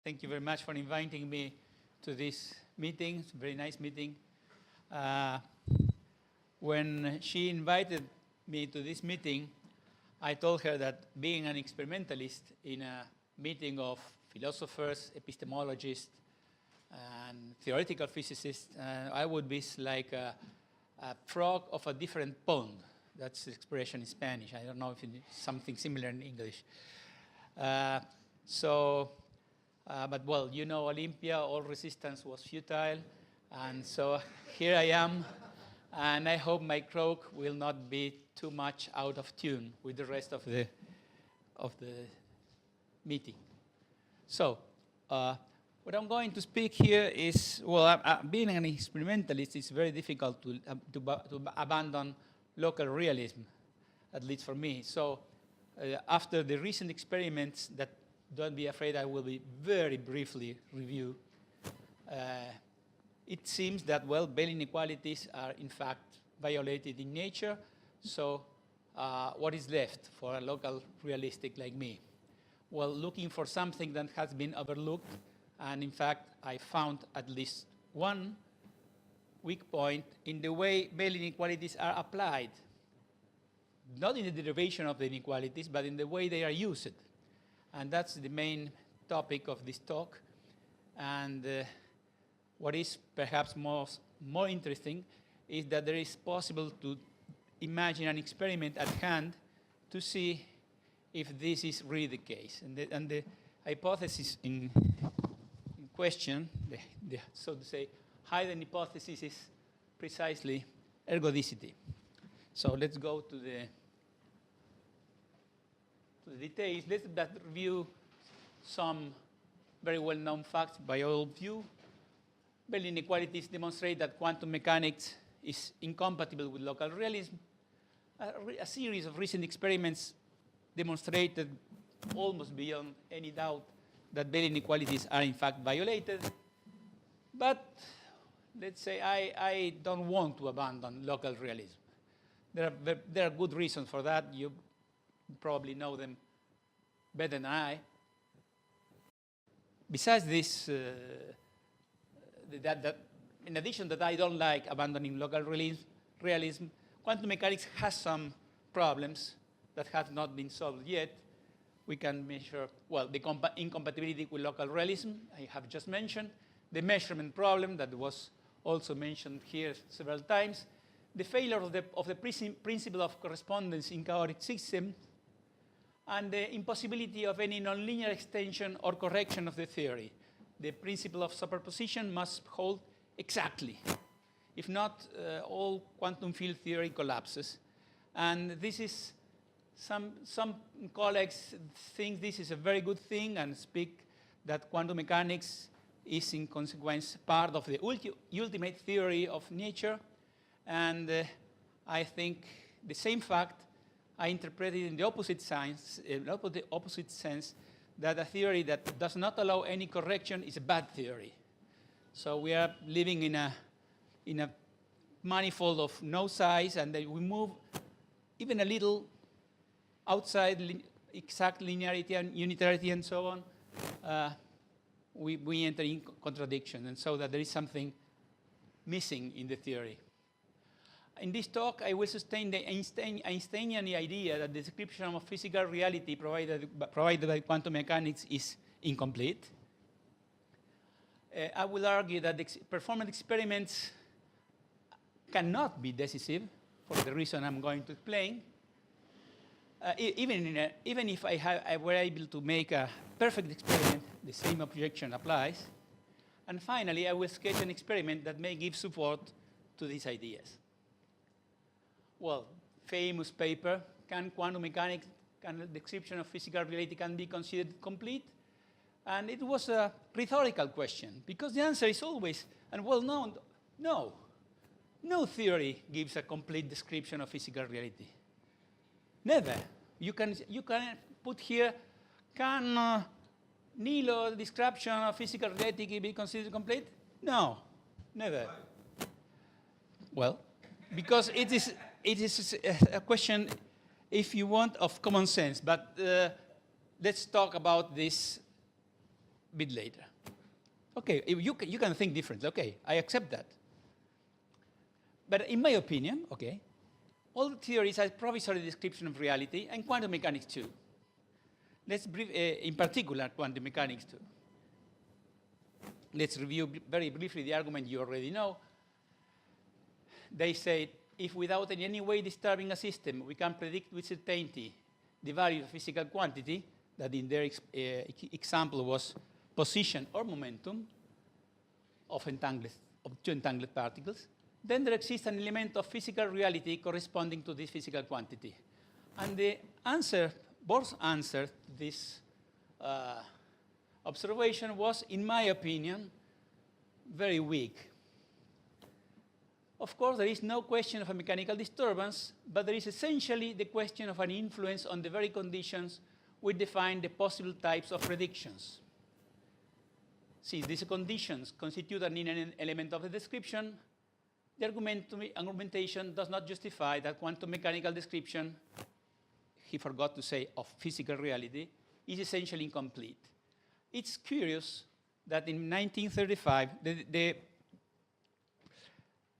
Thank you very much for inviting me to this meeting. It's a very nice meeting. When she invited me to this meeting, I told her that being an experimentalist in a meeting of philosophers, epistemologists, and theoretical physicists, I would be like a frog of a different pond. That's the expression in Spanish. I don't know if it's something similar in English. But well, you know, Olympia, all resistance was futile. And so here I am. And I hope my croak will not be too much out of tune with the rest of the meeting. So what I'm going to speak here is, well, being an experimentalist, it's very difficult to abandon local realism, at least for me. So after the recent experiments that, don't be afraid, I will be very briefly review, it seems that, well, Bell inequalities are in fact violated in nature. So what is left for a local realistic like me? Well, looking for something that has been overlooked. And in fact, I found at least one weak point in the way Bell inequalities are applied. Not in the derivation of the inequalities, but in the way they are used. And that's the main topic of this talk. And what is perhaps more interesting is that there is possible to imagine an experiment at hand to see if this is really the case. And the hypothesis in question, so to say, hidden hypothesis is precisely ergodicity. So let's go to the details. Let's review some very well-known facts by all of you. Bell inequalities demonstrate that quantum mechanics is incompatible with local realism. A series of recent experiments demonstrated almost beyond any doubt that Bell inequalities are in fact violated. But let's say I don't want to abandon local realism. There are good reasons for that. You probably know them better than I. Besides this, in addition that I don't like abandoning local realism, quantum mechanics has some problems that have not been solved yet. We can measure, well, the incompatibility with local realism, I have just mentioned, the measurement problem that was also mentioned here several times, the failure of the principle of correspondence in chaotic systems, and the impossibility of any nonlinear extension or correction of the theory. The principle of superposition must hold exactly. If not, all quantum field theory collapses. And this is, some colleagues think this is a very good thing and speak that quantum mechanics is in consequence part of the ultimate theory of nature. And I think the same fact I interpreted in the opposite sense, that a theory that does not allow any correction is a bad theory. So we are living in a manifold of no size, and then we move even a little outside exact linearity and unitarity and so on, we enter in contradiction, and so that there is something missing in the theory. In this talk, I will sustain the Einsteinian idea that the description of physical reality provided by quantum mechanics is incomplete. I will argue that the performance experiments cannot be decisive for the reason I'm going to explain. Even if I were able to make a perfect experiment, the same objection applies. And finally, I will sketch an experiment that may give support to these ideas. Well, famous paper, can quantum mechanics, can the description of physical reality can be considered complete? And it was a rhetorical question, because the answer is always, and well known, no. No theory gives a complete description of physical reality. Never. You can put here, can Hnilo description of physical reality be considered complete? No, never. Well, because it is a question, if you want, of common sense. But let's talk about this bit later. Okay, you can think differently. Okay, I accept that. But in my opinion, okay, all theories are provisory description of reality, and quantum mechanics too. Let's brief, in particular, quantum mechanics too. Let's review very briefly the argument you already know. They say, if without in any way disturbing a system, we can predict with certainty the value of physical quantity, that in their example was position or momentum of two entangled particles, then there exists an element of physical reality corresponding to this physical quantity. And the answer, Bohr's answer to this observation was, in my opinion, very weak. Of course, there is no question of a mechanical disturbance, but there is essentially the question of an influence on the very conditions which define the possible types of predictions. Since these conditions constitute an inherent element of the description, the argumentation does not justify that quantum mechanical description, he forgot to say, of physical reality, is essentially incomplete. It's curious that in 1935,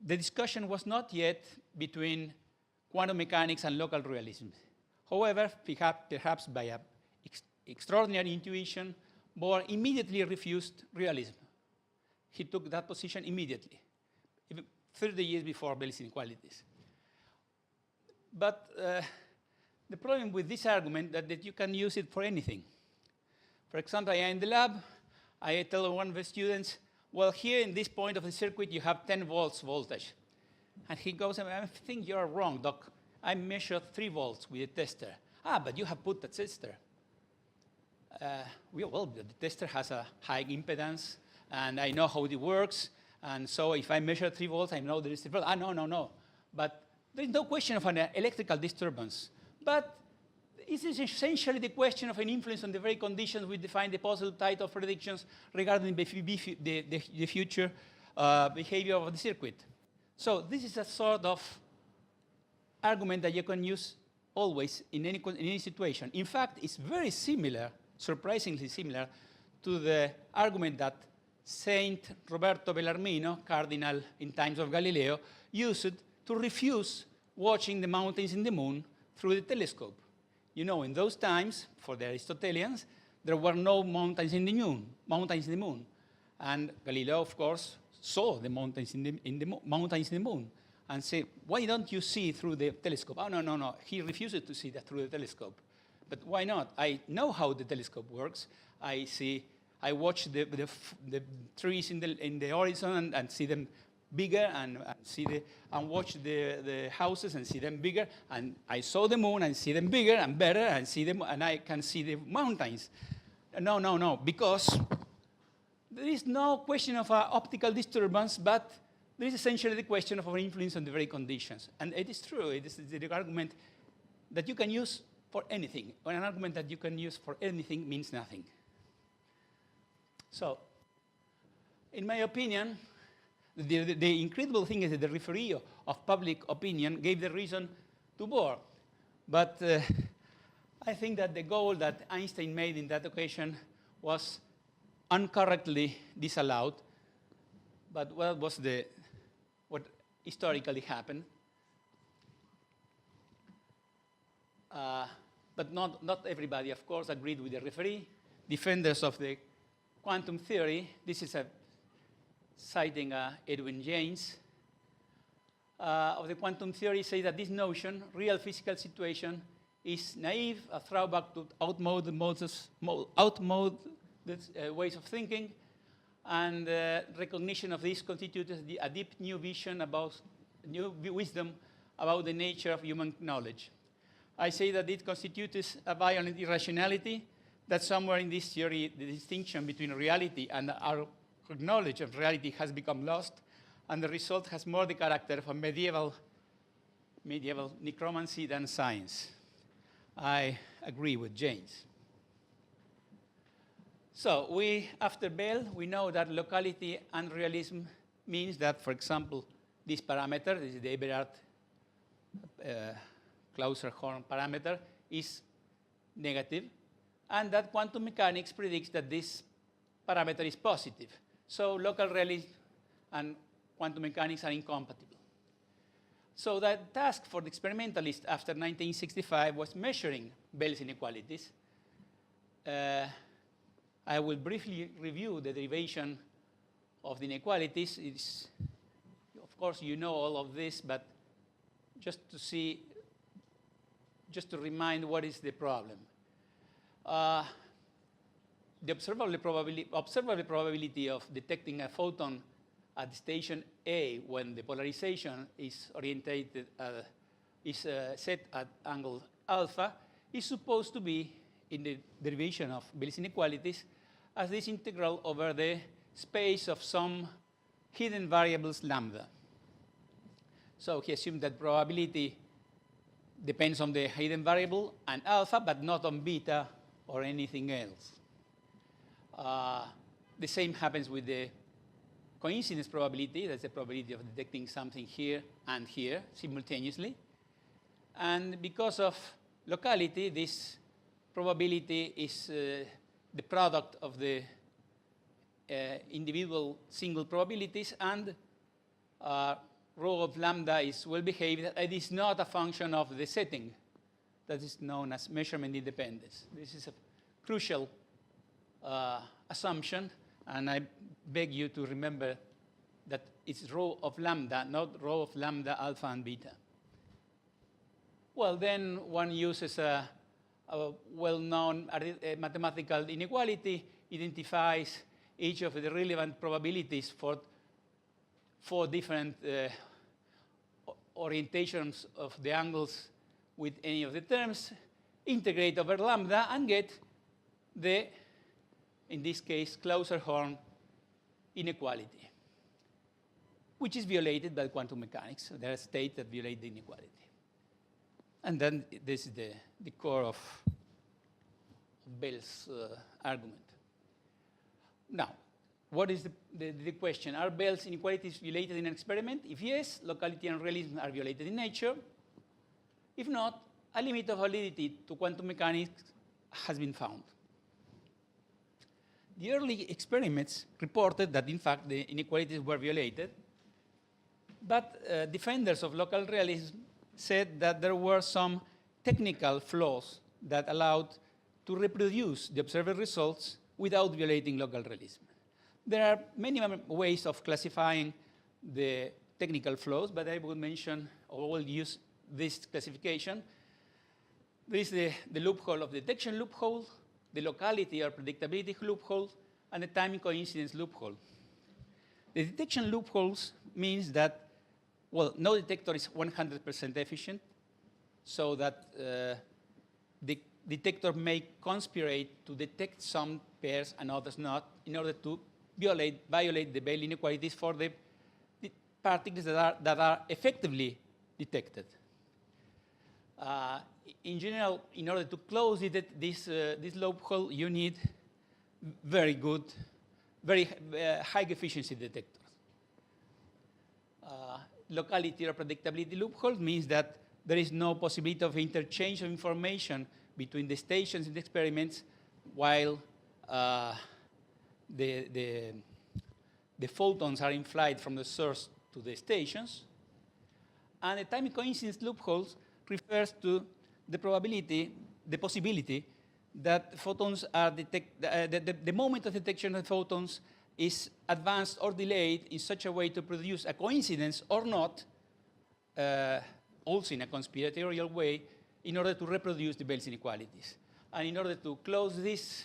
the discussion was not yet between quantum mechanics and local realism. However, perhaps by an extraordinary intuition, Bohr immediately refused realism. He took that position immediately, even 30 years before Bell's inequalities. But the problem with this argument is that you can use it for anything. For example, I am in the lab, I tell one of the students, well, here in this point of the circuit, you have 10 volts voltage. And he goes, I think you're wrong, Doc. I measured 3 volts with a tester. Ah, but you have put the tester. Well, the tester has a high impedance, and I know how it works. And so if I measure 3 volts, I know there is a problem. Ah, no. But there is no question of an electrical disturbance. But it is essentially the question of an influence on the very conditions which define the possible type of predictions regarding the future behavior of the circuit. So this is a sort of argument that you can use always in any situation. In fact, it's very similar, surprisingly similar, to the argument that Saint Roberto Bellarmino, cardinal in times of Galileo, used to refuse watching the mountains in the moon through the telescope. You know, in those times, for the Aristotelians, there were no mountains in the moon. And Galileo, of course, saw the mountains in the moon and said, why don't you see through the telescope? Oh, no. He refused to see that through the telescope. But why not? I know how the telescope works. I watch the trees in the horizon and see them bigger, and watch the houses and see them bigger, and I saw the moon and see them bigger and better, and I can see the mountains. No, because there is no question of optical disturbance, but there is essentially the question of an influence on the very conditions. And it is true, it is the argument that you can use for anything. When an argument that you can use for anything means nothing. So, in my opinion, the incredible thing is that the referee of public opinion gave the reason to Bohr. But I think that the goal that Einstein made in that occasion was incorrectly disallowed. But what historically happened? But not everybody, of course, agreed with the referee. Defenders of the quantum theory, this is citing Edwin James, of the quantum theory, say that this notion, real physical situation, is naive, a throwback to outmoded ways of thinking, and recognition of this constitutes a deep new wisdom about the nature of human knowledge. I say that it constitutes a violent irrationality, that somewhere in this theory, the distinction between reality and our knowledge of reality has become lost, and the result has more the character of a medieval necromancy than science. I agree with James. So after Bell, we know that locality and realism means that, for example, this parameter, this is the Eberhard Clauser-Horn parameter, is negative, and that quantum mechanics predicts that this parameter is positive. So local realism and quantum mechanics are incompatible. So the task for the experimentalists after 1965 was measuring Bell's inequalities. I will briefly review the derivation of the inequalities. It's, of course, you know all of this, but just to see, just to remind what is the problem. The observable probability of detecting a photon at station A when the polarization is orientated, set at angle alpha is supposed to be in the derivation of Bell's inequalities as this integral over the space of some hidden variables lambda. So he assumed that probability depends on the hidden variable and alpha, but not on beta or anything else. The same happens with the coincidence probability. That's the probability of detecting something here and here simultaneously. And because of locality, this probability is the product of the individual single probabilities, and rho of lambda is well behaved. It is not a function of the setting. That is known as measurement independence. This is a crucial assumption, and I beg you to remember that it's rho of lambda, not rho of lambda, alpha, and beta. Well, then one uses a well-known mathematical inequality, identifies each of the relevant probabilities for different orientations of the angles with any of the terms, integrate over lambda, and get the, in this case, Clauser-Horn inequality, which is violated by quantum mechanics. There are states that violate the inequality. And then this is the core of Bell's argument. Now, what is the question? Are Bell's inequalities violated in an experiment? If yes, locality and realism are violated in nature. If not, a limit of validity to quantum mechanics has been found. The early experiments reported that, in fact, the inequalities were violated. But defenders of local realism said that there were some technical flaws that allowed to reproduce the observed results without violating local realism. There are many ways of classifying the technical flaws, but I will mention or will use this classification. There is the loophole of detection loophole, the locality or predictability loophole, and the timing coincidence loophole. The detection loopholes means that, well, no detector is 100% efficient, so that the detector may conspirate to detect some pairs and others not in order to violate the Bell inequalities for the particles that are effectively detected. In general, in order to close this loophole, you need very good, very high efficiency detectors. Locality or predictability loophole means that there is no possibility of interchange of information between the stations in the experiments while the photons are in flight from the source to the stations. And the timing coincidence loopholes refers to the probability, the possibility that photons are the moment of detection of photons is advanced or delayed in such a way to produce a coincidence or not, also in a conspiratorial way, in order to reproduce the Bell's inequalities. And in order to close this,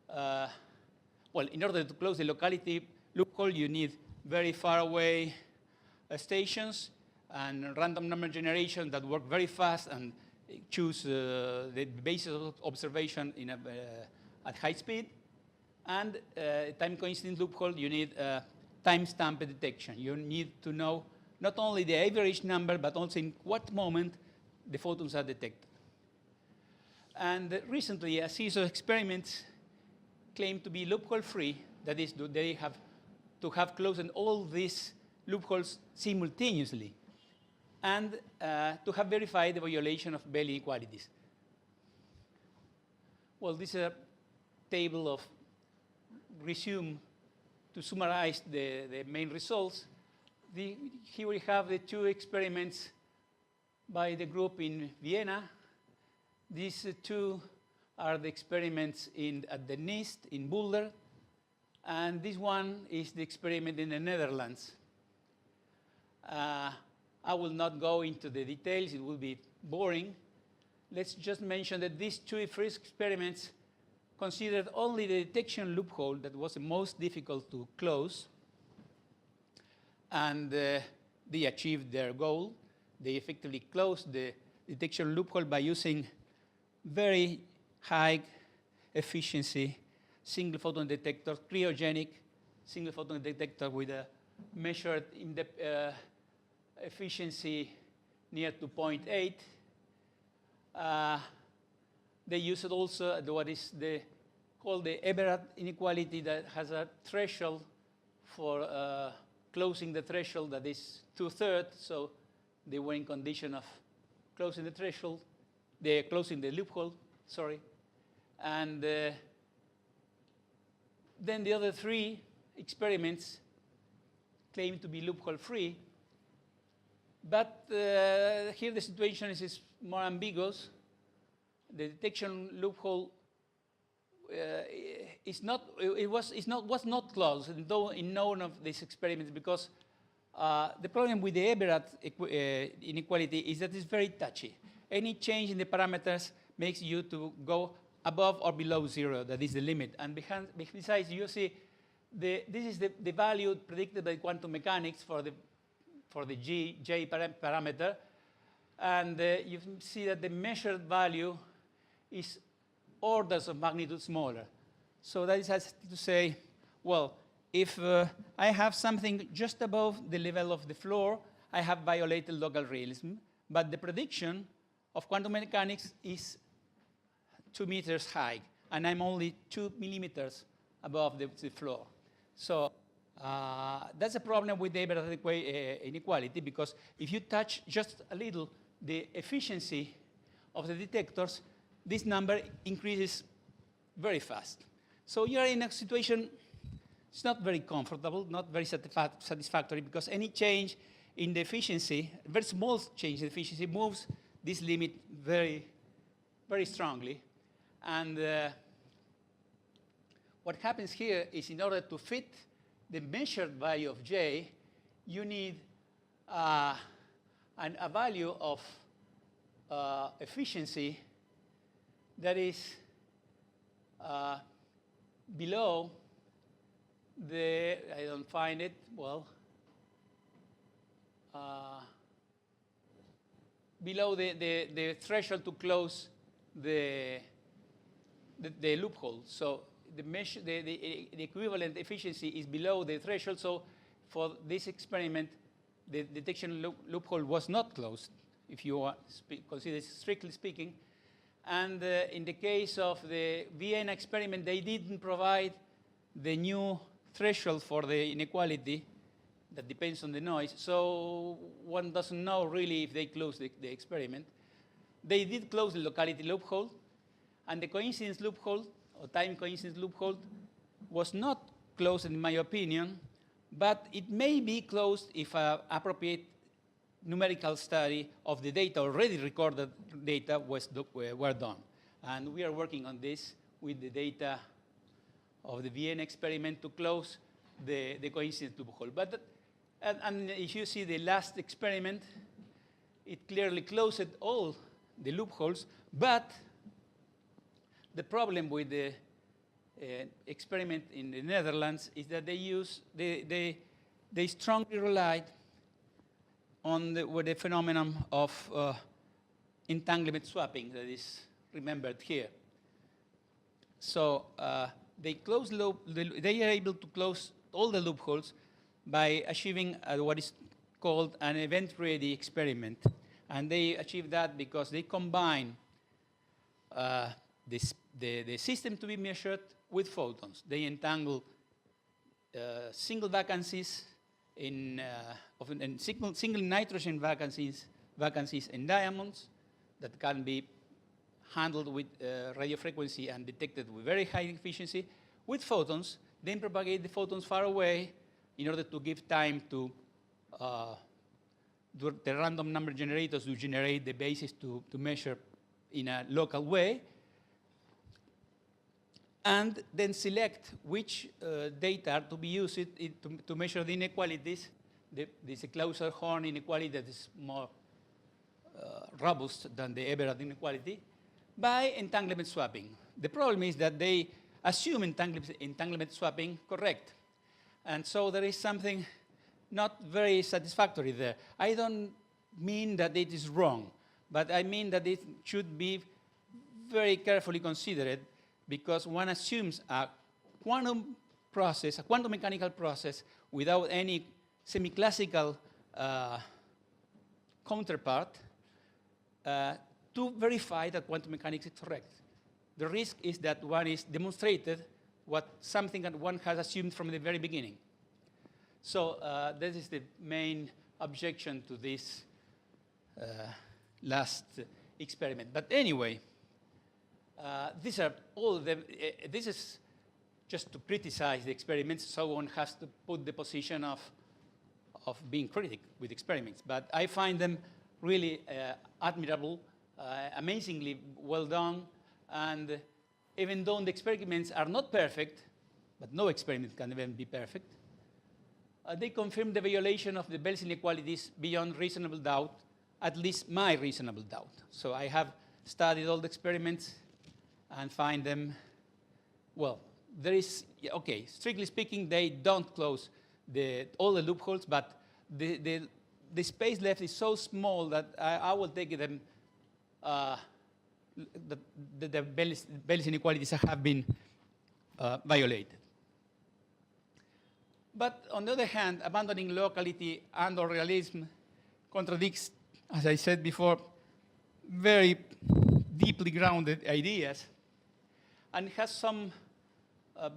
in order to close the locality loophole, you need very far away stations and random number generation that work very fast and choose the basis of observation at high speed. And time coincidence loophole, you need time-stamped detection. You need to know not only the average number, but also in what moment the photons are detected. And recently, a series of experiments claim to be loophole-free. That is, they have to have closed all these loopholes simultaneously, and to have verified the violation of Bell inequalities. Well, this is a table of resume, to summarize the main results, here we have the two experiments by the group in Vienna. These two are the experiments at the NIST in Boulder, and this one is the experiment in the Netherlands. I will not go into the details, it will be boring. Let's just mention that these two first experiments considered only the detection loophole that was the most difficult to close, and they achieved their goal. They effectively closed the detection loophole by using very high efficiency single photon detector, cryogenic single photon detector with a measured efficiency near to 0.8. They used also what is called the Everett inequality that has a threshold for closing the threshold that is 2/3. So they were in condition of closing the threshold, they're closing the loophole, sorry. And then the other three experiments claim to be loophole-free. But here the situation is more ambiguous. The detection loophole was not closed, though in none of these experiments, because the problem with the Everett inequality is that it's very touchy. Any change in the parameters makes you to go above or below 0. That is the limit. And besides, you see, this is the value predicted by quantum mechanics for the J parameter. And you see that the measured value is orders of magnitude smaller. So that is to say, well, if I have something just above the level of the floor, I have violated local realism. But the prediction of quantum mechanics is 2 meters high, and I'm only 2 millimeters above the floor. So that's a problem with the Everett inequality, because if you touch just a little the efficiency of the detectors, this number increases very fast. So you're in a situation, it's not very comfortable, not very satisfactory, because any change in the efficiency, very small change in efficiency, moves this limit very, very strongly. And what happens here is, in order to fit the measured value of J, you need a value of efficiency that is below the, I don't find it, well, below the threshold to close the loophole. So the equivalent efficiency is below the threshold. So for this experiment, the detection loophole was not closed, if you consider it strictly speaking. And in the case of the Vienna experiment, they didn't provide the new threshold for the inequality that depends on the noise. So one doesn't know really if they closed the experiment. They did close the locality loophole, and the coincidence loophole, or time coincidence loophole, was not closed in my opinion, but it may be closed if an appropriate numerical study of the data, already recorded data, were done. And we are working on this with the data of the Vienna experiment to close the coincidence loophole. But and if you see the last experiment, it clearly closed all the loopholes, but the problem with the experiment in the Netherlands is that they strongly relied on the phenomenon of entanglement swapping that is remembered here. So they are able to close all the loopholes by achieving what is called an event-ready experiment. And they achieve that because they combine the system to be measured with photons. They entangle single vacancies in single nitrogen vacancies in diamonds that can be handled with radio frequency and detected with very high efficiency, with photons then propagate the photons far away in order to give time to the random number generators to generate the basis to measure in a local way, and then select which data are to be used to measure the inequalities. There's a closer Horn inequality that is more robust than the Everard inequality by entanglement swapping. The problem is that they assume entanglement swapping correct. And so there is something not very satisfactory there. I don't mean that it is wrong, but I mean that it should be very carefully considered, because one assumes a quantum process, a quantum mechanical process without any semi-classical counterpart to verify that quantum mechanics is correct. The risk is that one is demonstrated something that one has assumed from the very beginning. So this is the main objection to this last experiment. But anyway, these are all of them. This is just to criticize the experiments, so one has to put the position of being critic with experiments. But I find them really admirable, amazingly well done, and even though the experiments are not perfect, but no experiment can even be perfect, they confirm the violation of the Bell's inequalities beyond reasonable doubt, at least my reasonable doubt. So I have studied all the experiments and find them, well, there is, okay, strictly speaking, they don't close all the loopholes, but the space left is so small that I will take them, the Bell's inequalities have been violated. But on the other hand, abandoning locality and/or realism contradicts, as I said before, very deeply grounded ideas, and has some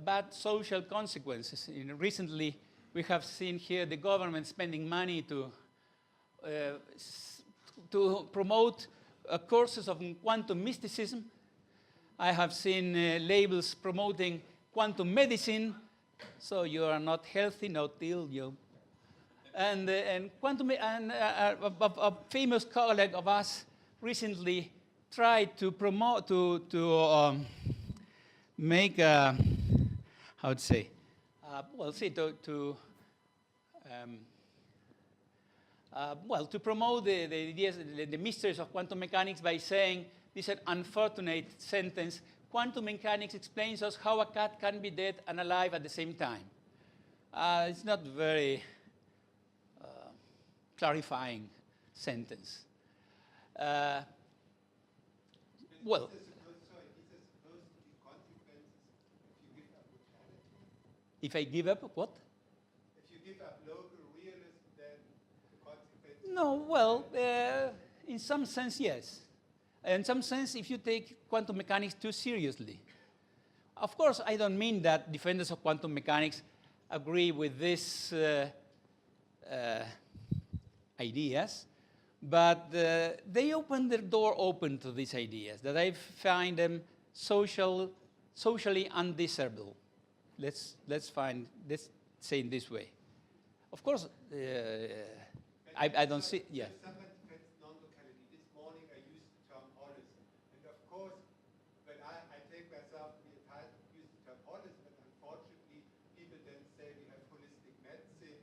bad social consequences. Recently, we have seen here the government spending money to promote courses of quantum mysticism. I have seen labels promoting quantum medicine, so you are not healthy, not ill, you. And quantum, and a famous colleague of us recently tried to promote, make a, how to say, to promote the ideas, the mysteries of quantum mechanics by saying, this is an unfortunate sentence, quantum mechanics explains us how a cat can be dead and alive at the same time. It's not very clarifying sentence. Well, if I give up what? If you give up local realism, then the consequences... No, well, in some sense, yes. In some sense, if you take quantum mechanics too seriously. Of course, I don't mean that defenders of quantum mechanics agree with these ideas, but they open their door open to these ideas, that I find them socially undesirable. Let's say in this way. Of course, I don't see, yeah. Someone defends non-locality. This morning I used the term holism. And of course, when I take myself to be entitled to use the term holism, but unfortunately people then say we have holistic medicine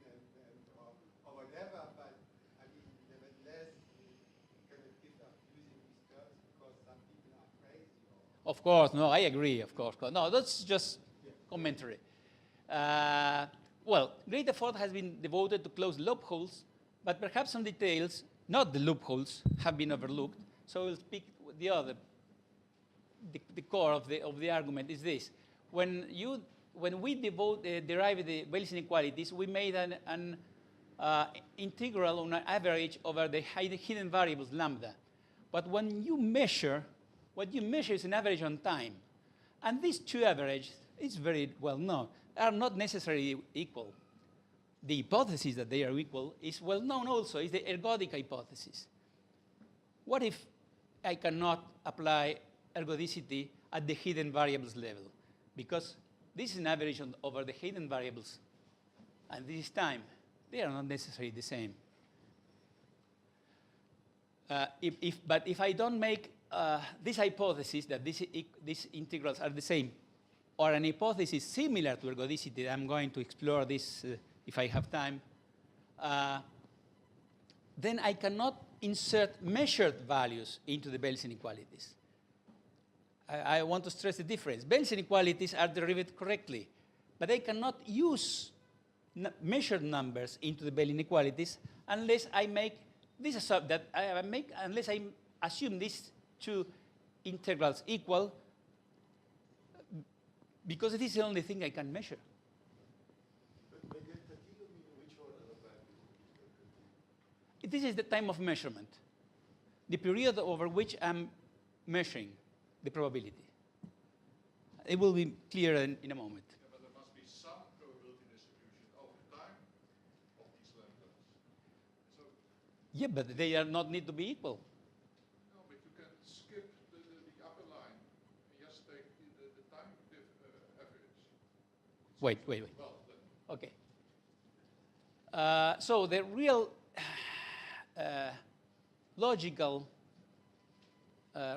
or whatever, but I mean, nevertheless, we cannot give up using these terms because some people are crazy. Of course, no, I agree, of course. No, that's just commentary. Well, great effort has been devoted to close loopholes, but perhaps some details, not the loopholes, have been overlooked. So we'll speak the other. The core of the argument is this: when we derive the Bell's inequalities, we made an integral on an average over the hidden variables lambda. But when you measure, what you measure is an average on time, and these two averages, it's very well known, are not necessarily equal. The hypothesis that they are equal is well known also, is the ergodic hypothesis. What if I cannot apply ergodicity at the hidden variables level? Because this is an average over the hidden variables, and this is time. They are not necessarily the same. But if I don't make this hypothesis that these integrals are the same, or an hypothesis similar to ergodicity, I'm going to explore this if I have time, then I cannot insert measured values into the Bell's inequalities. I want to stress the difference. Bell's inequalities are derived correctly, but I cannot use measured numbers into the Bell inequalities unless I make this unless I assume these two integrals equal, because it is the only thing I can measure. But which order of values? This is the time of measurement, the period over which I'm measuring the probability. It will be clear in a moment. Yeah, but there must be some probability distribution over time of these lambdas. So, Yeah, but they are not need to be equal. no, but you can skip the upper line and just take the time average. Wait. Well, then. Okay. So the real logical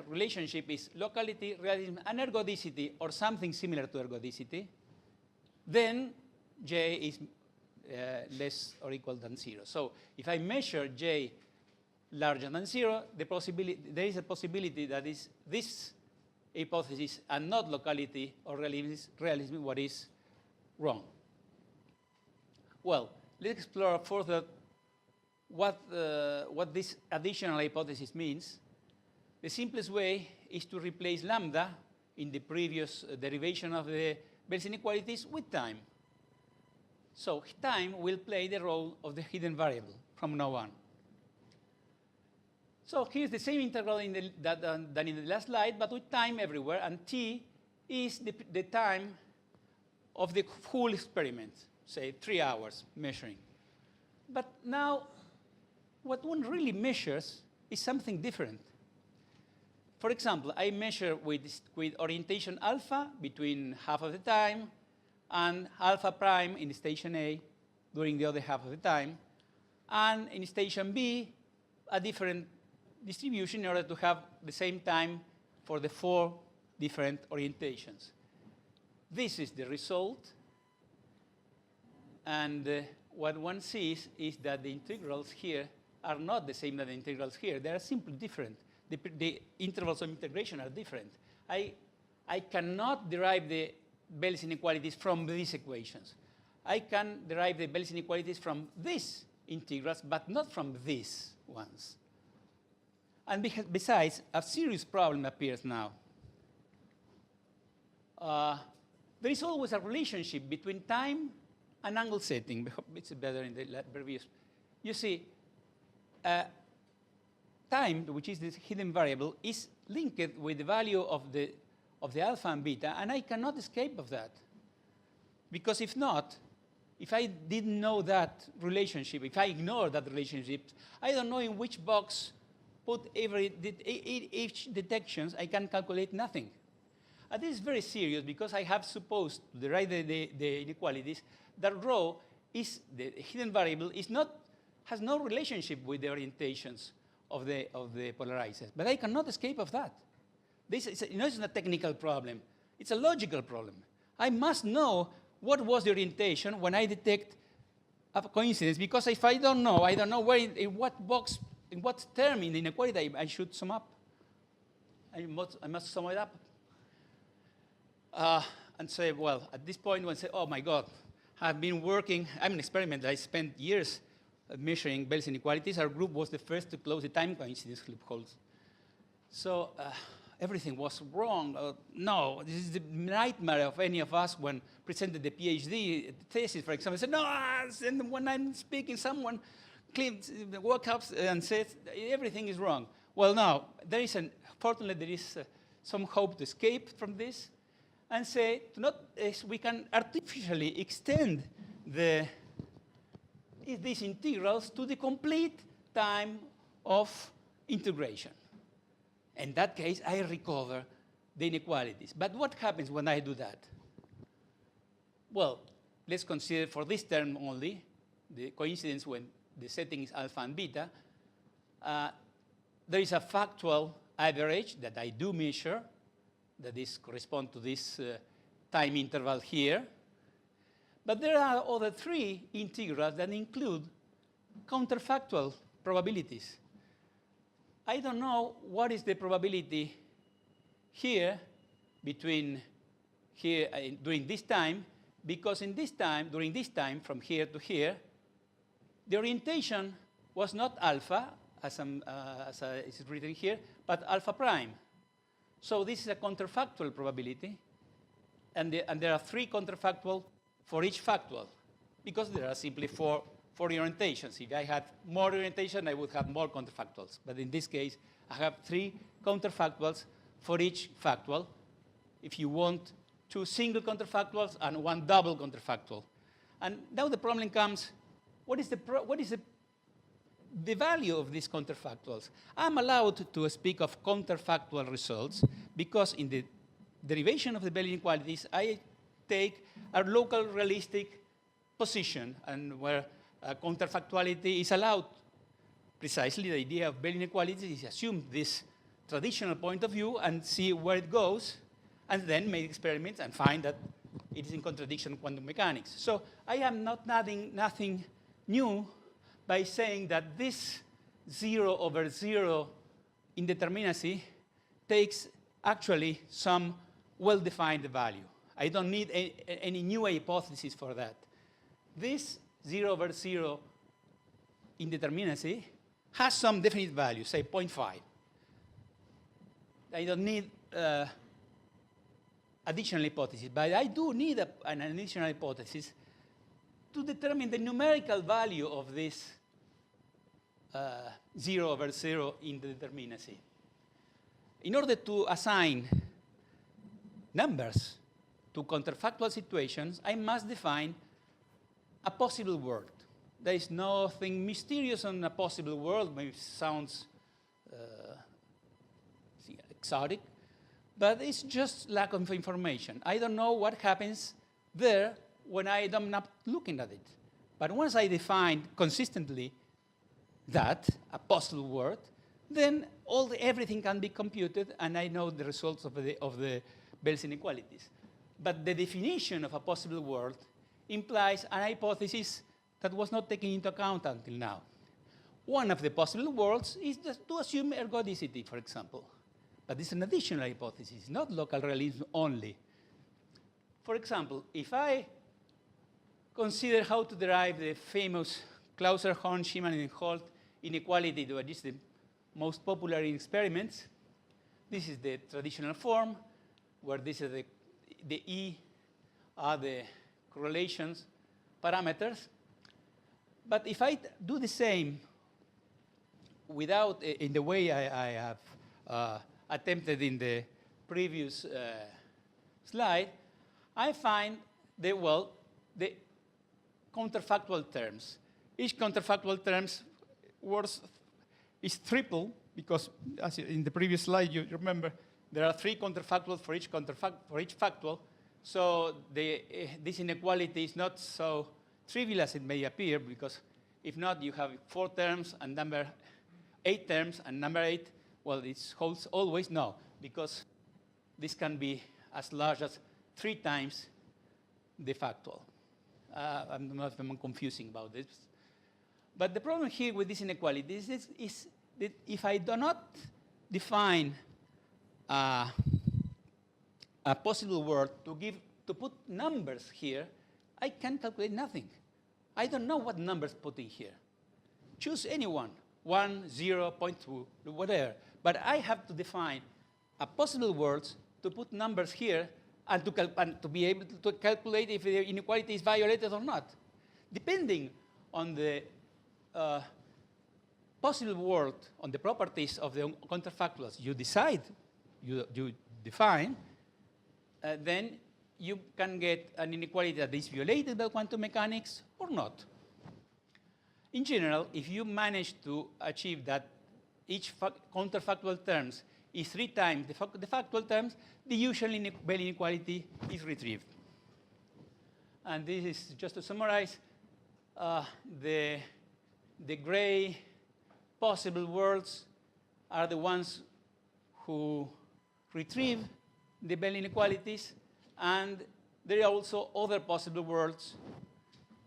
relationship is locality, realism, and ergodicity, or something similar to ergodicity. Then J is less or equal than 0. So if I measure J larger than 0, there is a possibility that is this hypothesis and not locality or realism what is wrong. Well, let's explore further what this additional hypothesis means. The simplest way is to replace lambda in the previous derivation of the Bell's inequalities with time. So time will play the role of the hidden variable from now on. So here's the same integral than in the last slide, but with time everywhere, and t is the time of the full experiment, say 3 hours measuring. But now, what one really measures is something different. For example, I measure with orientation alpha between half of the time and alpha prime in station A during the other half of the time, and in station B, a different distribution in order to have the same time for the 4 different orientations. This is the result, and what one sees is that the integrals here are not the same as the integrals here. They are simply different. The intervals of integration are different. I cannot derive the Bell's inequalities from these equations. I can derive the Bell's inequalities from these integrals, but not from these ones. And besides, a serious problem appears now. There is always a relationship between time and angle setting. It's better in the previous. You see, time, which is this hidden variable, is linked with the value of the alpha and beta, and I cannot escape of that. Because if not, if I didn't know that relationship, if I ignore that relationship, I don't know in which box put each detections, I can calculate nothing. And this is very serious because I have supposed to derive the inequalities that rho is the hidden variable has no relationship with the orientations of the polarizers. But I cannot escape of that. This is, it's not a technical problem. It's a logical problem. I must know what was the orientation when I detect a coincidence, because if I don't know where in what box, in what term in the inequality I should sum up. I must sum it up. And say, well, at this point, one say, oh my God, I've been working, I'm an experimenter. I spent years measuring Bell's inequalities. Our group was the first to close the time coincidence loopholes. So everything was wrong. No, this is the nightmare of any of us when presented the PhD thesis, for example. Said, no, and when I'm speaking, someone woke up and said, everything is wrong. Well, now, fortunately, there is some hope to escape from this and say, we can artificially extend these integrals to the complete time of integration. In that case, I recover the inequalities. But what happens when I do that? well, let's consider for this term only, the coincidence when the setting is alpha and beta. There is a factual average that I do measure, that is correspond to this time interval here. But there are other three integrals that include counterfactual probabilities. I don't know what is the probability here between here during this time, because in this time, during this time, from here to here, the orientation was not alpha, as is written here, but alpha prime. So this is a counterfactual probability, and there are three counterfactual for each factual, because there are simply four orientations. If I had more orientation, I would have more counterfactuals. But in this case, I have three counterfactuals for each factual. If you want two single counterfactuals and one double counterfactual. And now the problem comes, what is the value of these counterfactuals? I'm allowed to speak of counterfactual results because in the derivation of the Bell inequalities, I take a local realistic position, and where counterfactuality is allowed. Precisely the idea of Bell inequalities is assume this traditional point of view and see where it goes, and then make experiments and find that it is in contradiction with quantum mechanics. So I am not adding nothing new by saying that this 0/0 indeterminacy takes actually some well-defined value. I don't need any new hypothesis for that. This 0/0 indeterminacy has some definite value, say 0.5. I don't need additional hypothesis, but I do need an additional hypothesis to determine the numerical value of this 0/0 indeterminacy. In order to assign numbers to counterfactual situations, I must define a possible world. There is nothing mysterious on a possible world. Maybe it sounds exotic, but it's just lack of information. I don't know what happens there when I'm not looking at it. But once I define consistently that, a possible world, then everything can be computed, and I know the results of the Bell's inequalities. But the definition of a possible world implies an hypothesis that was not taken into account until now. One of the possible worlds is to assume ergodicity, for example. But it's an additional hypothesis, not local realism only. For example, if I consider how to derive the famous Clauser-Horn, Schimann, and Holt inequality, which is the most popular in experiments, this is the traditional form, where this is the E are the correlations parameters. But if I do the same without, in the way I have attempted in the previous slide, I find the counterfactual terms. Each counterfactual terms is triple, because as in the previous slide, you remember, there are three counterfactuals for each factual. So this inequality is not so trivial as it may appear, because if not, you have 4 terms and 8 terms, and number 8, well, it holds always. No, because this can be as large as 3 times the factual. I'm not even confusing about this. But the problem here with this inequality is that if I do not define a possible world to put numbers here, I can calculate nothing. I don't know what numbers put in here. Choose any one, 1, 0, 0.2, whatever. But I have to define a possible world to put numbers here and to be able to calculate if the inequality is violated or not. Depending on the possible world, on the properties of the counterfactuals you decide, you define, then you can get an inequality that is violated by quantum mechanics or not. In general, if you manage to achieve that each counterfactual terms is 3 times the factual terms, the usual Bell inequality is retrieved. And this is just to summarize the gray possible worlds are the ones who retrieve the Bell inequalities, and there are also other possible worlds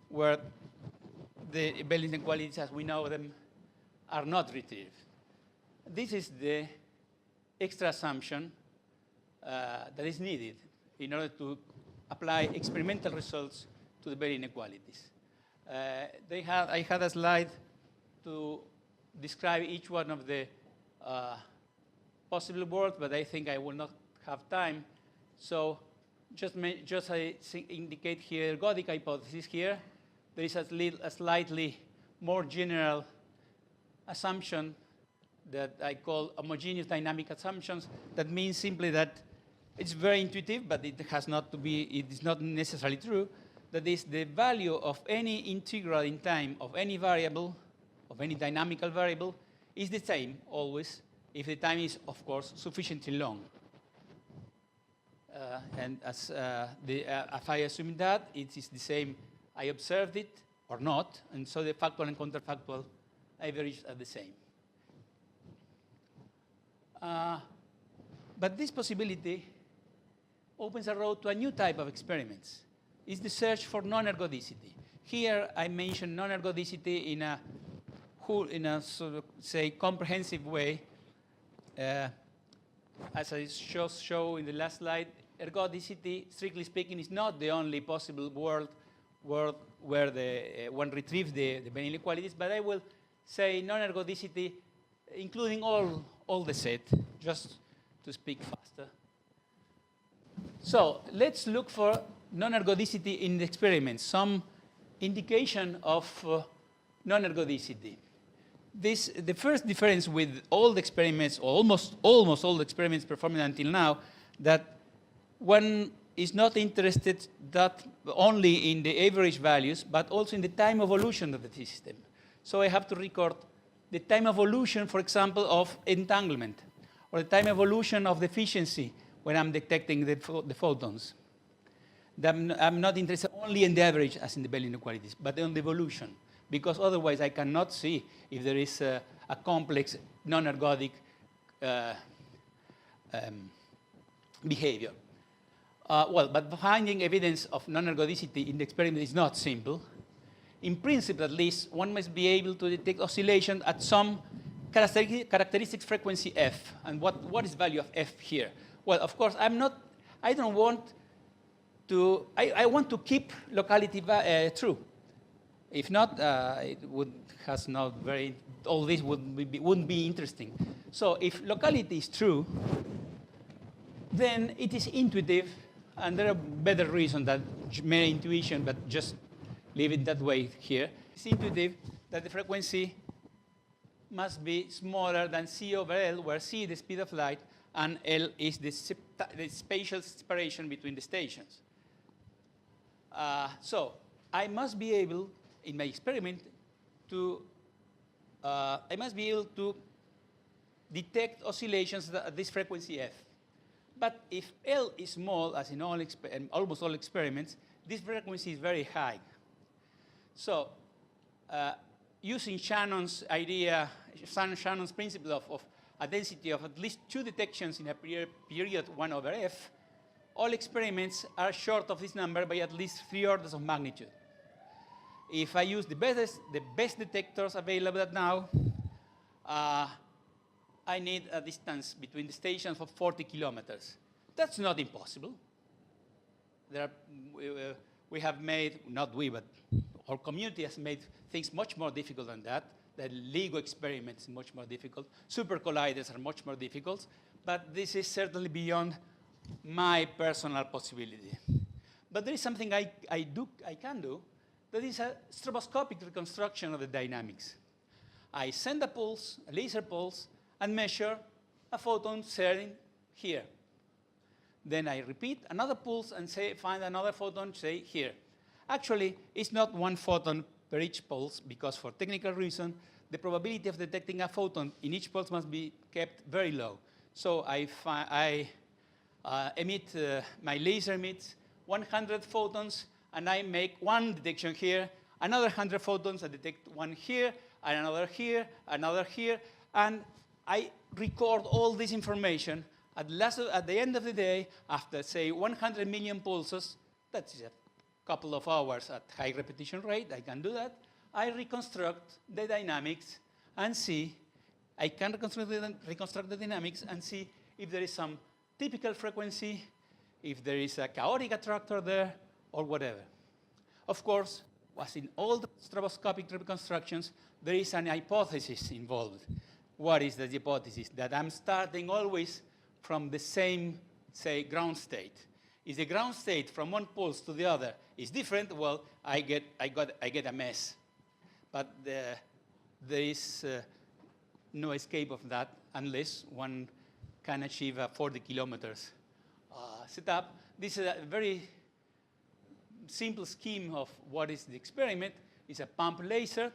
where the Bell inequalities, as we know them, are not retrieved. This is the extra assumption that is needed in order to apply experimental results to the Bell inequalities. I had a slide to describe each one of the possible worlds, but I think I will not have time. So just I indicate here Gothic hypothesis here. There is a slightly more general assumption that I call homogeneous dynamic assumptions. That means simply that it's very intuitive, but it has not to be, it is not necessarily true. That is, the value of any integral in time of any variable, of any dynamical variable, is the same always if the time is, of course, sufficiently long. And as if I assume that, it is the same, I observed it or not, and so the factual and counterfactual averages are the same. But this possibility opens a road to a new type of experiments. It's the search for non-ergodicity. Here I mention non-ergodicity in a sort of, say, comprehensive way. As I show in the last slide, ergodicity, strictly speaking, is not the only possible world where one retrieves the Bell inequalities, but I will say non-ergodicity, including all the set, just to speak faster. So let's look for non-ergodicity in the experiments, some indication of non-ergodicity. The first difference with all the experiments, or almost all the experiments performed until now, that one is not interested that only in the average values, but also in the time evolution of the system. So I have to record the time evolution, for example, of entanglement, or the time evolution of the efficiency when I'm detecting the photons. I'm not interested only in the average, as in the Bell inequalities, but on the evolution, because otherwise I cannot see if there is a complex non-ergodic behavior. But finding evidence of non-ergodicity in the experiment is not simple. In principle, at least, one must be able to detect oscillation at some characteristic frequency f. And what is value of f here? Well, of course, I don't want to, I want to keep locality true. If not, all this wouldn't be interesting. So if locality is true, then it is intuitive, and there are better reasons than mere intuition, but just leave it that way here. It's intuitive that the frequency must be smaller than c over L, where c is the speed of light, and L is the spatial separation between the stations. So I must be able, in my experiment, to detect oscillations at this frequency f. But if L is small, as in almost all experiments, this frequency is very high. So using Shannon's idea, Shannon's principle of a density of at least 2 detections in a period 1 over f, all experiments are short of this number by at least 3 orders of magnitude. If I use the best detectors available now, I need a distance between the stations of 40 kilometers. That's not impossible. We have made, not we, but our community has made things much more difficult than that. The LIGO experiments are much more difficult. Super colliders are much more difficult. But this is certainly beyond my personal possibility. But there is something I can do. That is a stroboscopic reconstruction of the dynamics. I send a pulse, a laser pulse, and measure a photon sharing here. Then I repeat another pulse and find another photon, say, here. Actually, it's not one photon per each pulse, because for technical reason, the probability of detecting a photon in each pulse must be kept very low. So my laser emits 100 photons, and I make one detection here, another 100 photons, I detect one here, and another here, another here, and I record all this information. At the end of the day, after, say, 100 million pulses, that's a couple of hours at high repetition rate, I can do that. I reconstruct the dynamics and see, I can reconstruct the dynamics and see if there is some typical frequency, if there is a chaotic attractor there, or whatever. Of course, as in all the stroboscopic reconstructions, there is an hypothesis involved. What is the hypothesis? That I'm starting always from the same, say, ground state. If the ground state from one pulse to the other is different, well, I get a mess. But there is no escape of that unless one can achieve a 40 kilometers setup. This is a very simple scheme of what is the experiment. It's a pump laser,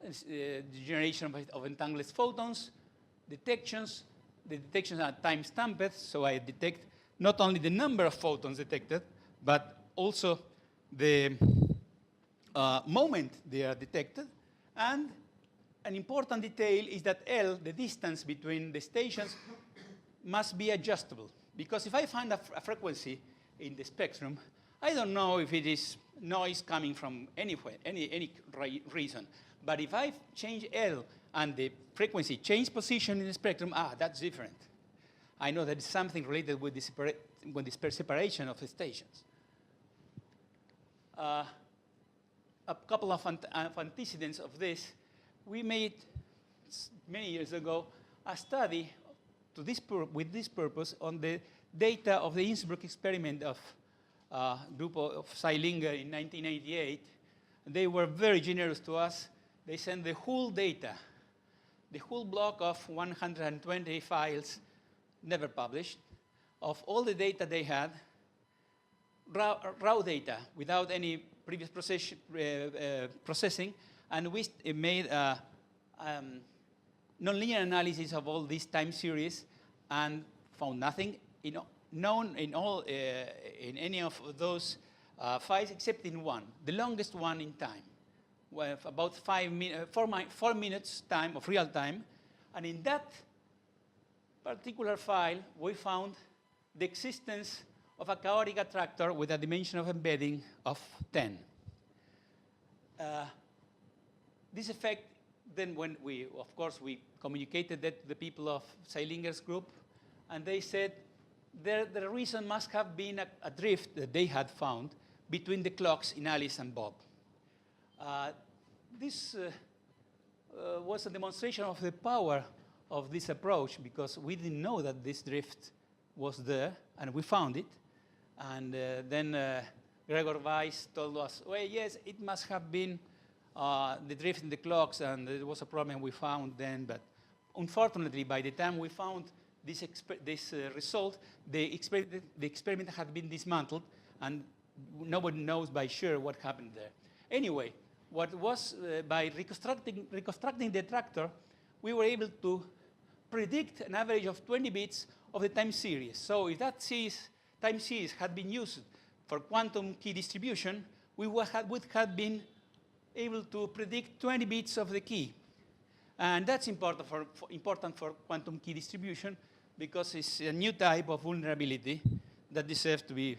the generation of entangled photons, detections. The detections are time-stamped, so I detect not only the number of photons detected, but also the moment they are detected. And an important detail is that L, the distance between the stations, must be adjustable. Because if I find a frequency in the spectrum, I don't know if it is noise coming from anywhere, any reason. But if I change L and the frequency change position in the spectrum, that's different. I know that it's something related with the separation of the stations. A couple of antecedents of this. We made, many years ago, a study with this purpose on the data of the Innsbruck experiment of group of Zeilinger in 1988. They were very generous to us. They sent the whole data, the whole block of 120 files, never published, of all the data they had, raw data, without any previous processing, and we made a nonlinear analysis of all these time series and found nothing known in any of those files except in one, the longest one in time, with about 4 minutes time of real time. And in that particular file, we found the existence of a chaotic attractor with a dimension of embedding of 10. This effect, then when of course, we communicated that to the people of Zeilinger's group, and they said the reason must have been a drift that they had found between the clocks in Alice and Bob. This was a demonstration of the power of this approach, because we didn't know that this drift was there, and we found it. And then Gregor Weiss told us, well, yes, it must have been the drift in the clocks, and there was a problem we found then. But unfortunately, by the time we found this result, the experiment had been dismantled, and nobody knows by sure what happened there. Anyway, what was by reconstructing the attractor, we were able to predict an average of 20 bits of the time series. So if that time series had been used for quantum key distribution, we would have been able to predict 20 bits of the key. And that's important for quantum key distribution, because it's a new type of vulnerability that deserves to be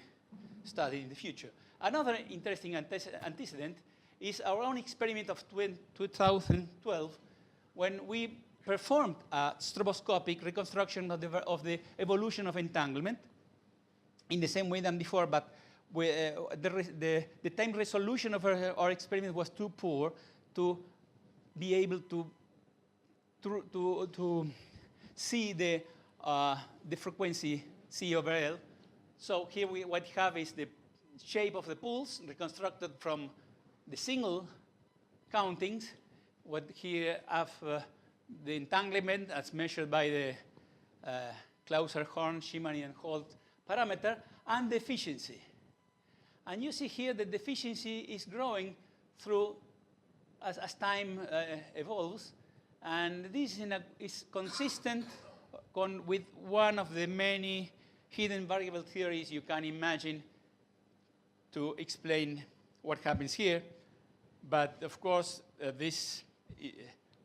studied in the future. Another interesting antecedent is our own experiment of 2012, when we performed a stroboscopic reconstruction of the evolution of entanglement in the same way than before, but the time resolution of our experiment was too poor to be able to see the frequency C over L. So here what we have is the shape of the pulse reconstructed from the single countings. What here have the entanglement as measured by the Clauser-Horn, Shimany, and Holt parameter, and the efficiency. And you see here that the efficiency is growing through as time evolves. And this is consistent with one of the many hidden variable theories you can imagine to explain what happens here. But of course,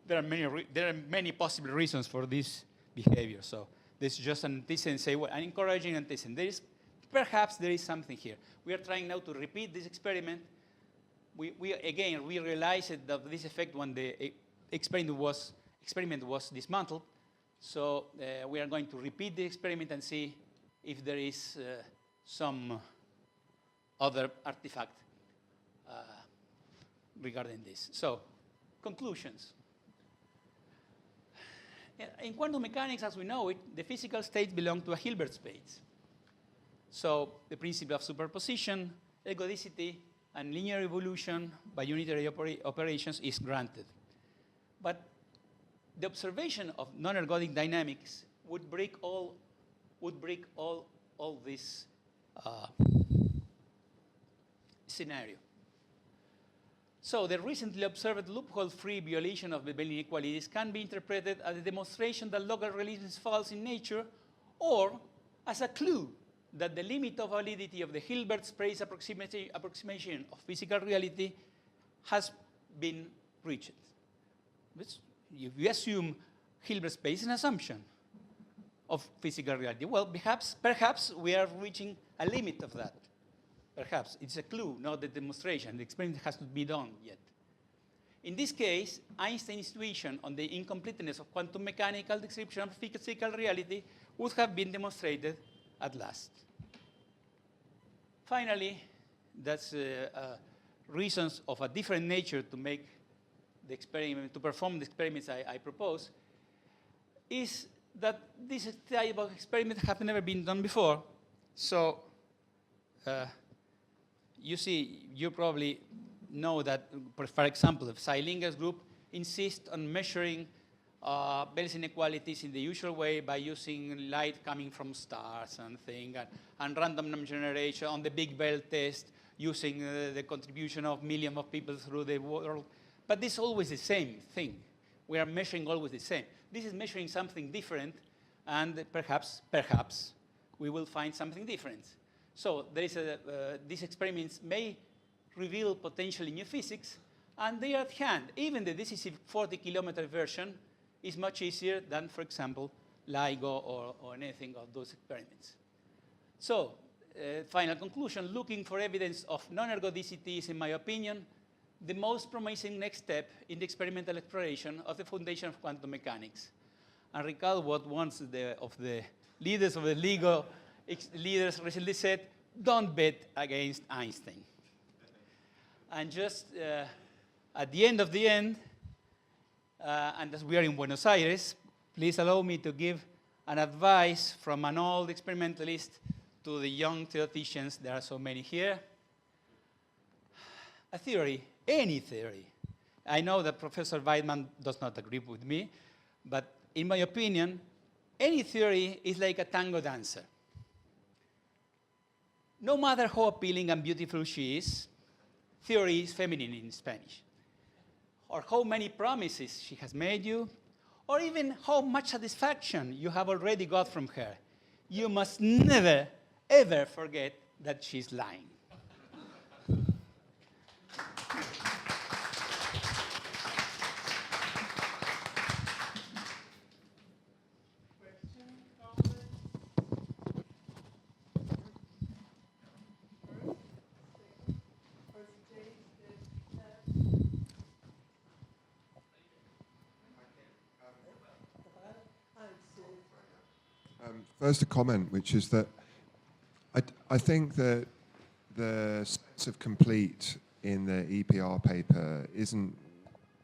there are many possible reasons for this behavior. So this is just an antecedent, say, well, an encouraging antecedent. Perhaps there is something here. We are trying now to repeat this experiment. We realized that this effect when the experiment was dismantled. So we are going to repeat the experiment and see if there is some other artifact regarding this. So, conclusions. In quantum mechanics, as we know it, the physical states belong to a Hilbert space. So the principle of superposition, ergodicity, and linear evolution by unitary operations is granted. But the observation of non-ergodic dynamics would break all this scenario. So the recently observed loophole-free violation of the Bell inequalities can be interpreted as a demonstration that local realism is false in nature, or as a clue that the limit of validity of the Hilbert space approximation of physical reality has been reached. If we assume Hilbert space is an assumption of physical reality, well, perhaps we are reaching a limit of that. Perhaps it's a clue, not a demonstration. The experiment has to be done yet. In this case, Einstein's intuition on the incompleteness of quantum mechanical description of physical reality would have been demonstrated at last. Finally, that's reasons of a different nature to make the experiment, to perform the experiments I propose, is that this type of experiments have never been done before. So, you probably know that, for example, the Psi-Linger's group insists on measuring Bell's inequalities in the usual way by using light coming from stars and things, and random number generation on the Big Bell test, using the contribution of millions of people through the world. But this is always the same thing. We are measuring always the same. This is measuring something different, and perhaps we will find something different. So there is these experiments may reveal potentially new physics, and they are at hand. Even the decisive 40-kilometer version is much easier than, for example, LIGO or anything of those experiments. So, final conclusion, looking for evidence of non-ergodicity is, in my opinion, the most promising next step in the experimental exploration of the foundation of quantum mechanics. And recall what one of the leaders of the LIGO leaders recently said, don't bet against Einstein. And just at the end of the end, and as we are in Buenos Aires, please allow me to give an advice from an old experimentalist to the young theoreticians. There are so many here. A theory, any theory. I know that Professor Weidman does not agree with me, but in my opinion, any theory is like a tango dancer. No matter how appealing and beautiful she is, theory is feminine in Spanish, or how many promises she has made you, or even how much satisfaction you have already got from her, you must never, ever forget that she's lying. First, a comment, which is that I think that the sense of complete in the EPR paper isn't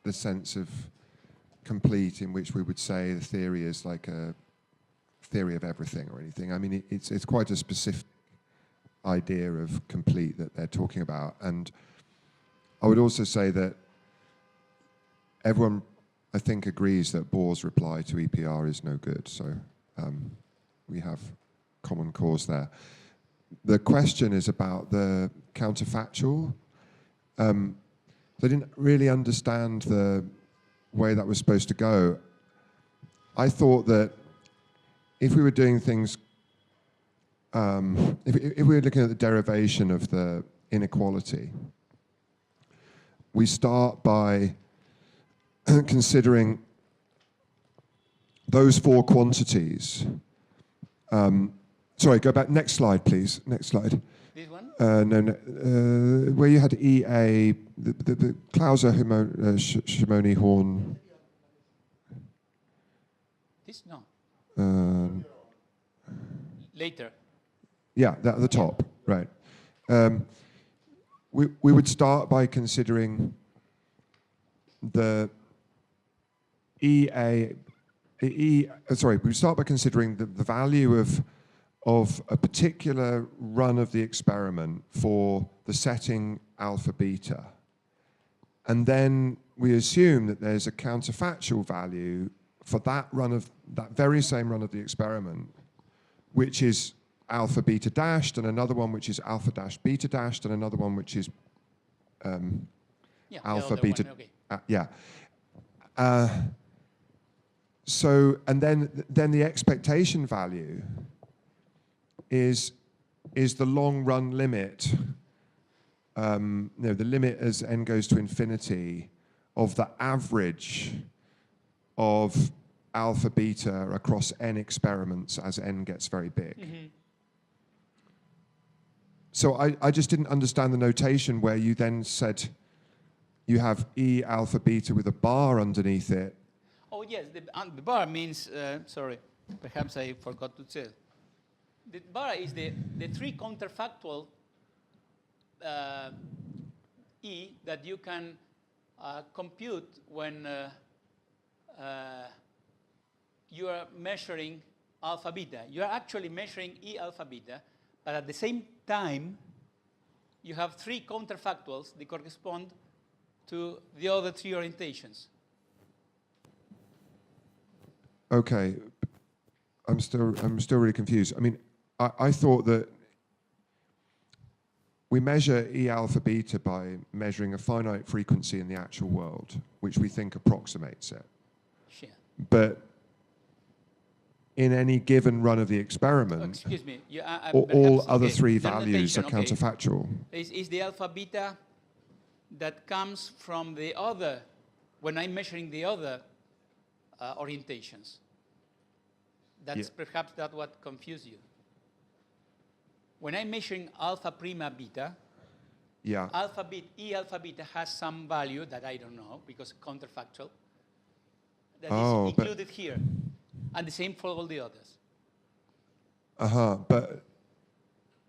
the sense of complete in which we would say the theory is like a theory of everything or anything. I mean, it's quite a specific idea of complete that they're talking about. And I would also say that everyone, I think, agrees that Bohr's reply to EPR is no good. So we have common cause there. The question is about the counterfactual. I didn't really understand the way that was supposed to go. I thought that if we were doing things, if we were looking at the derivation of the inequality, we start by considering those four quantities. Sorry, go back. Next slide, please. Next slide. This one? No. Where you had EA, the Clauser, Shimoni, Horn. This? No. Later. Yeah, that at the top, right. We would start by considering the we start by considering the value of a particular run of the experiment for the setting alpha beta. And then we assume that there's a counterfactual value for that very same run of the experiment, which is alpha beta dashed, and another one which is alpha dash beta dashed, and another one which is alpha beta. One, okay. So, and then the expectation value is the long run limit, the limit as n goes to infinity of the average of alpha beta across n experiments as n gets very big. Mm-hmm. So I just didn't understand the notation where you then said you have E alpha beta with a bar underneath it. Oh yes, the bar means, sorry, perhaps I forgot to say. The bar is the three counterfactual E that you can compute when you are measuring alpha beta. You are actually measuring E alpha beta, but at the same time, you have three counterfactuals that correspond to the other three orientations. Okay, I'm still really confused. I mean, I thought that we measure E alpha beta by measuring a finite frequency in the actual world, which we think approximates it. Sure. But in any given run of the experiment, excuse me. all other three values are counterfactual. Is the alpha beta that comes from the other, when I'm measuring the other orientations? That's perhaps that's what confused you. When I'm measuring alpha prima beta, E alpha beta has some value that I don't know because counterfactual that is included here, and the same for all the others.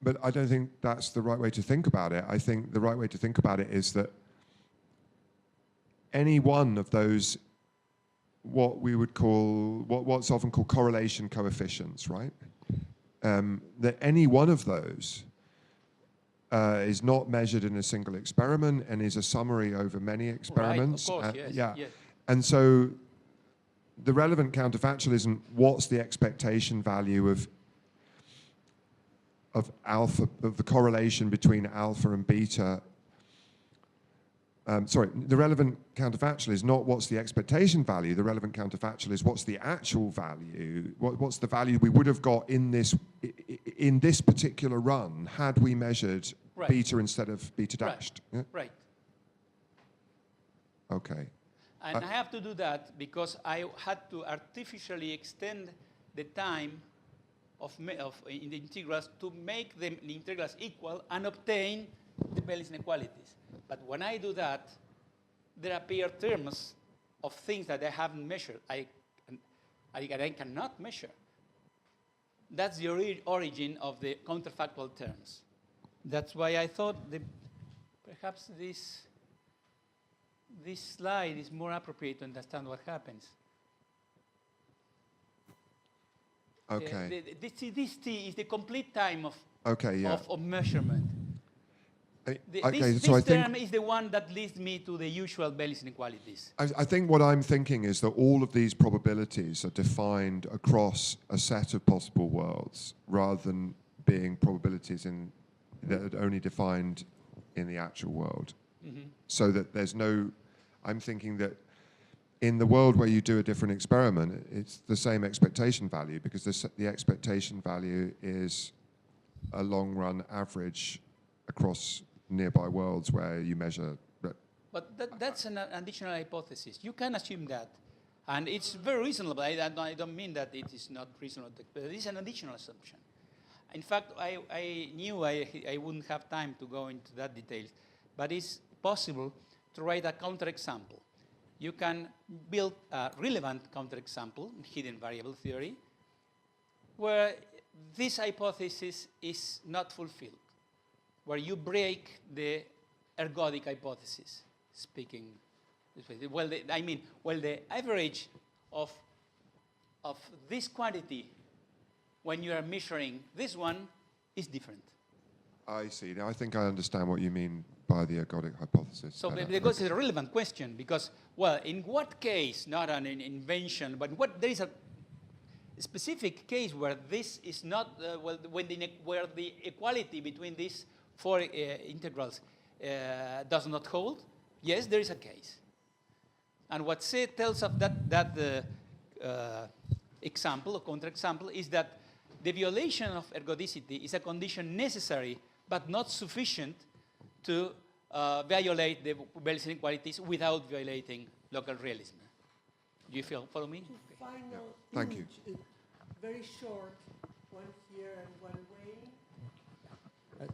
But I don't think that's the right way to think about it. I think the right way to think about it is that any one of those, what we would call, what's often called correlation coefficients, right? That any one of those is not measured in a single experiment and is a summary over many experiments. Right, of course, yes. And so the relevant counterfactual isn't what's the expectation value of alpha, of the correlation between alpha and beta. The relevant counterfactual is not what's the expectation value. The relevant counterfactual is what's the actual value. What's the value we would have got in this particular run had we measured beta instead of beta dashed. Right. Yeah? Right. Okay. And I have to do that because I had to artificially extend the time in the integrals to make the integrals equal and obtain the Bayes inequalities. But when I do that, there appear terms of things that I haven't measured. I cannot measure. That's the origin of the counterfactual terms. That's why I thought that perhaps this slide is more appropriate to understand what happens. Okay. This T is the complete time of measurement. This term is the one that leads me to the usual Bayes inequalities. I think what I'm thinking is that all of these probabilities are defined across a set of possible worlds rather than being probabilities that are only defined in the actual world. Mm-hmm. So that there's no, I'm thinking that in the world where you do a different experiment, it's the same expectation value because the expectation value is a long run average across nearby worlds where you measure. But that's an additional hypothesis. You can assume that. And it's very reasonable. I don't mean that it is not reasonable, but it is an additional assumption. In fact, I knew I wouldn't have time to go into that details, but it's possible to write a counterexample. You can build a relevant counterexample in hidden variable theory where this hypothesis is not fulfilled, where you break the ergodic hypothesis, speaking this way. Well, the average of this quantity when you are measuring this one is different. I see. Now I think I understand what you mean by the ergodic hypothesis. So because it's a relevant question, because, well, in what case, not an invention, but there is a specific case where this is not, where the equality between these four integrals does not hold, yes, there is a case. And what Seth tells of that example, or counterexample, is that the violation of ergodicity is a condition necessary but not sufficient to violate the Bell's inequalities without violating local realism. Do you follow me? Final Thank you. Very short, one here and one way.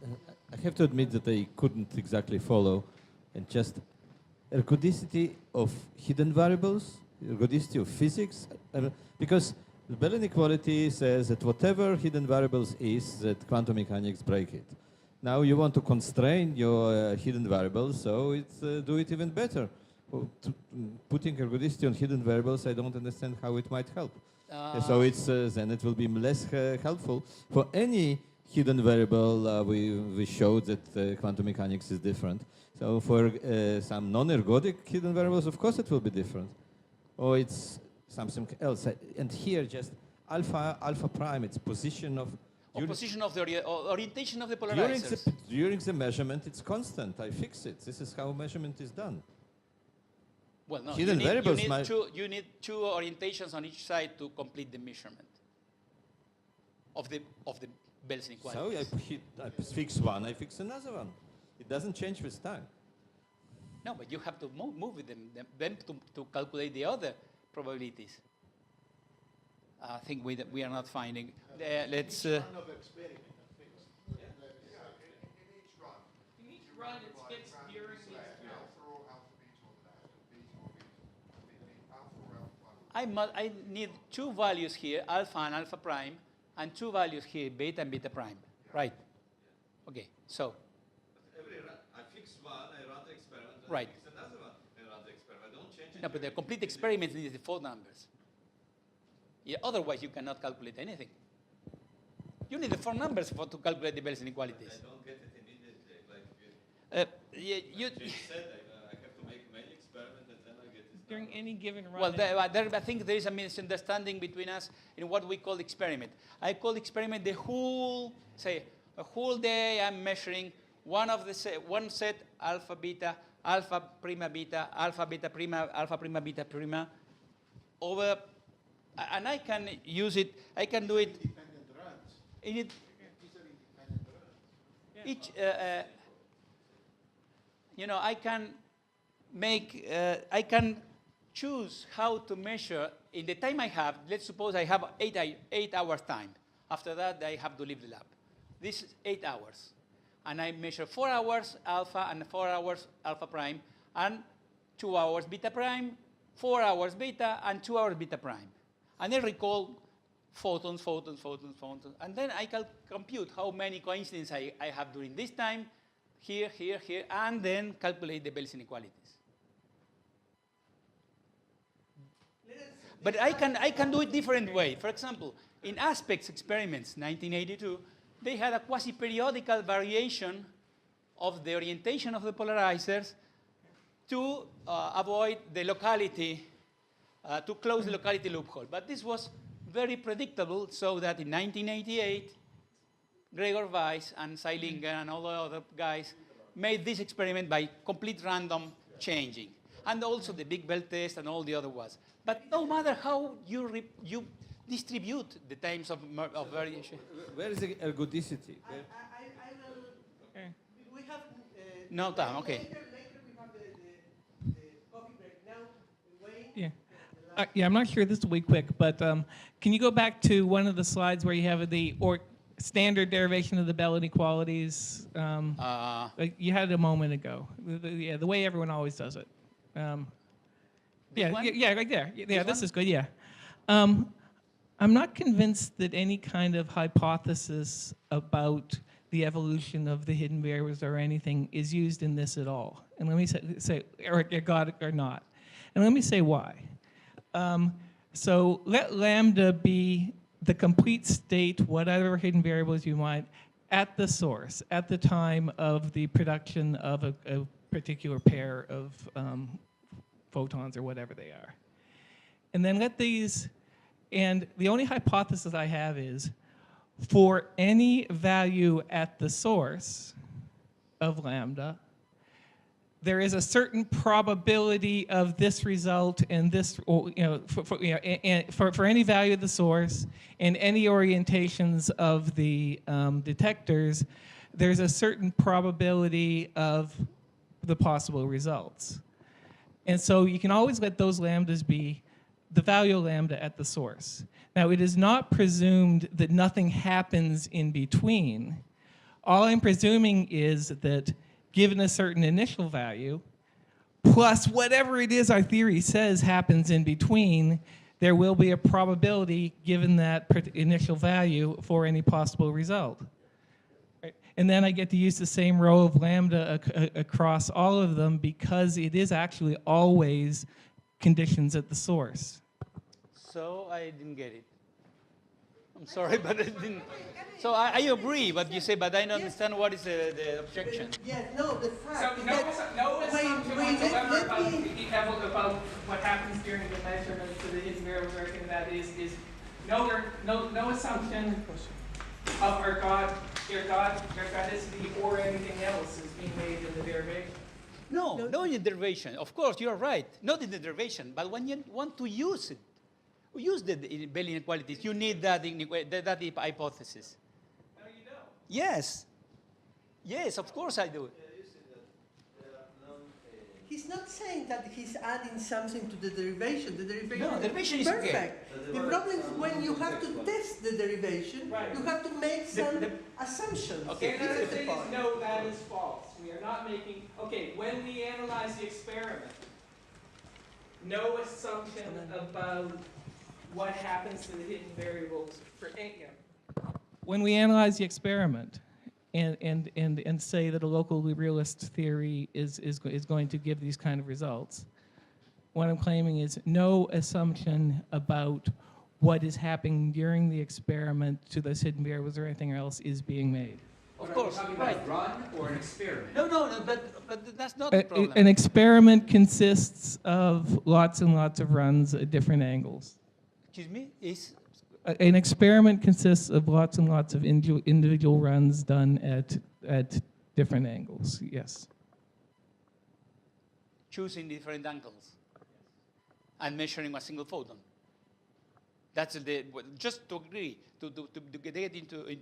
I have to admit that I couldn't exactly follow, and just ergodicity of hidden variables, ergodicity of physics, because the Bell inequality says that whatever hidden variables is, that quantum mechanics break it. Now you want to constrain your hidden variables, so it's do it even better. Well, putting ergodicity on hidden variables, I don't understand how it might help. So it's then it will be less helpful for any hidden variable. We showed that quantum mechanics is different. So for some non-ergodic hidden variables, of course it will be different. Or it's something else. And here just alpha prime, its position of... Position of the orientation of the polarizers. During the measurement, it's constant. I fix it. This is how measurement is done. Well, no, hidden variables you need two orientations on each side to complete the measurement of the Bell's inequality. So I fix one, I fix another one. It doesn't change with time. No, but you have to move with them to calculate the other probabilities. I think we are not finding. Let's. Run of experiment, I think. In each run. In each run, it gets during these. Alpha or alpha beta on the left, and beta or beta. Alpha or alpha one. I need two values here, alpha and alpha prime, and two values here, beta and beta prime. Right. Okay. So. Every run, I fix one, I run the experiment, Right. I fix another one, I run the experiment. I don't change it. No, but the complete experiment needs the four numbers. Yeah, otherwise, you cannot calculate anything. You need the four numbers to calculate the Bell's inequalities. I don't get it immediately. Like You said, I have to make many experiments and then I get this. During any given run. well, I think there is a misunderstanding between us in what we call experiment. I call experiment the whole, say, a whole day I'm measuring one set alpha beta, alpha prima beta, alpha beta prima, alpha prima beta prima, over, and I can use it. I can do it. Independent runs. In it, These are independent runs. each, I can make, I can choose how to measure in the time I have. Let's suppose I have 8 hours time. After that, I have to leave the lab. This is 8 hours. And I measure 4 hours alpha and 4 hours alpha prime, and 2 hours beta prime, 4 hours beta, and 2 hours beta prime. And I recall photons, and then I can compute how many coincidences I have during this time, here, and then calculate the Bell's inequalities. But I can do it different way. For example, in aspects experiments, 1982, they had a quasi-periodical variation of the orientation of the polarizers to avoid the locality, to close the locality loophole. But this was very predictable, so that in 1988, Gregor Weiss and Seilinger and all the other guys made this experiment by complete random changing. And also the Big Bell test and all the other ones. But no matter how you distribute the times of variation. Where is the ergodicity? I will. Okay. We have No time, okay. Later we have the coffee break. Now, Wayne. Yeah. Yeah, I'm not sure this will be quick, but can you go back to one of the slides where you have the standard derivation of the Bell inequalities? Like you had it a moment ago. The way everyone always does it. one? Yeah, right there. Yeah, this one? is good. Yeah. I'm not convinced that any kind of hypothesis about the evolution of the hidden variables or anything is used in this at all. And let me say or got it or not. And let me say why. So let lambda be the complete state, whatever hidden variables you want, at the source, at the time of the production of a particular pair of photons or whatever they are. And then let these, and the only hypothesis I have is, for any value at the source of lambda, there is a certain probability of this result and this, for any value of the source and any orientations of the detectors, there's a certain probability of the possible results. And so you can always let those lambdas be the value of lambda at the source. Now, it is not presumed that nothing happens in between. All I'm presuming is that given a certain initial value, plus whatever it is our theory says happens in between, there will be a probability given that initial value for any possible result. Right? And then I get to use the same row of lambda across all of them because it is actually always conditions at the source. So I didn't get it. I'm sorry, but I didn't. So I agree what you say, but I don't understand what is the objection. Yes, no, the fact So that no assumption whatsoever let me- about what happens during the measurements of the hidden variables or anything that is no assumption of ergodicity or anything else is being made in the derivation. No, no in the derivation. Of course, you're right. Not in the derivation, but when you want to use it, use the Bell inequalities. You need that hypothesis. No, you don't. Yes. Yes, of course I do. He's not saying that he's adding something to the derivation. The derivation, No, derivation is perfect. okay. The problem is when you have to test the derivation, Right. you have to make some the- assumptions. Okay. And This the is the thing is, point. no, that is false. We are not making, okay, when we analyze the experiment, no assumption about what happens to the hidden variables for any. When we analyze the experiment and say that a local realist theory is going to give these kind of results, what I'm claiming is no assumption about what is happening during the experiment to those hidden variables or anything else is being made. Of course, Are we talking right. about a run or an experiment? No, but that's not the problem. An experiment consists of lots and lots of runs at different angles. Excuse me? Is An experiment consists of lots and lots of individual runs done at different angles, yes. choosing different angles and measuring a single photon. That's just to agree, to get into,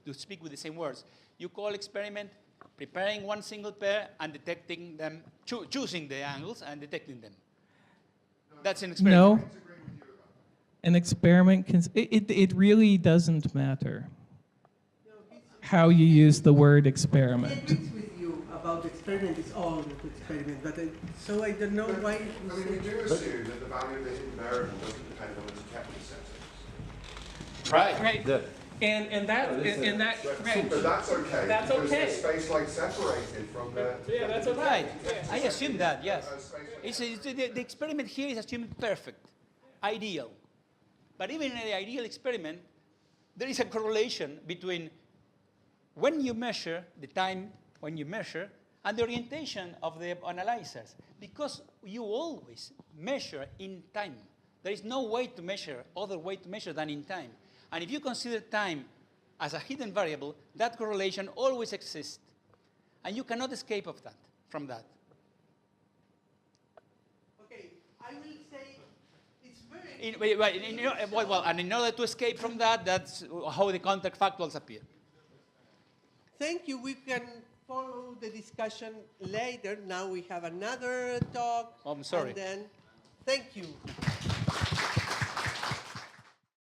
to speak with the same words. You call experiment preparing one single pair and detecting them, choosing the angles and detecting them. That's an experiment. No. An experiment can, it really doesn't matter how you use the word He experiment. agrees with you about the experiment. It's all the experiment, but so I don't know why. I mean, we do assume that the value of the hidden variable doesn't depend on the detector settings. Right. Right. And that, right. But that's okay. That's because okay. the space light separated from the. Yeah, that's okay. Right. I assume that, yes. The experiment here is assumed perfect, ideal. But even in the ideal experiment, there is a correlation between when you measure, the time when you measure, and the orientation of the analyzers. Because you always measure in time. There is no way to measure, other way to measure than in time. And if you consider time as a hidden variable, that correlation always exists. And you cannot escape from that. Okay, I will say it's very. And in order to escape from that, that's how the contact factuals appear. Thank you. We can follow the discussion later. Now we have another talk. Oh, I'm sorry. And then, thank you.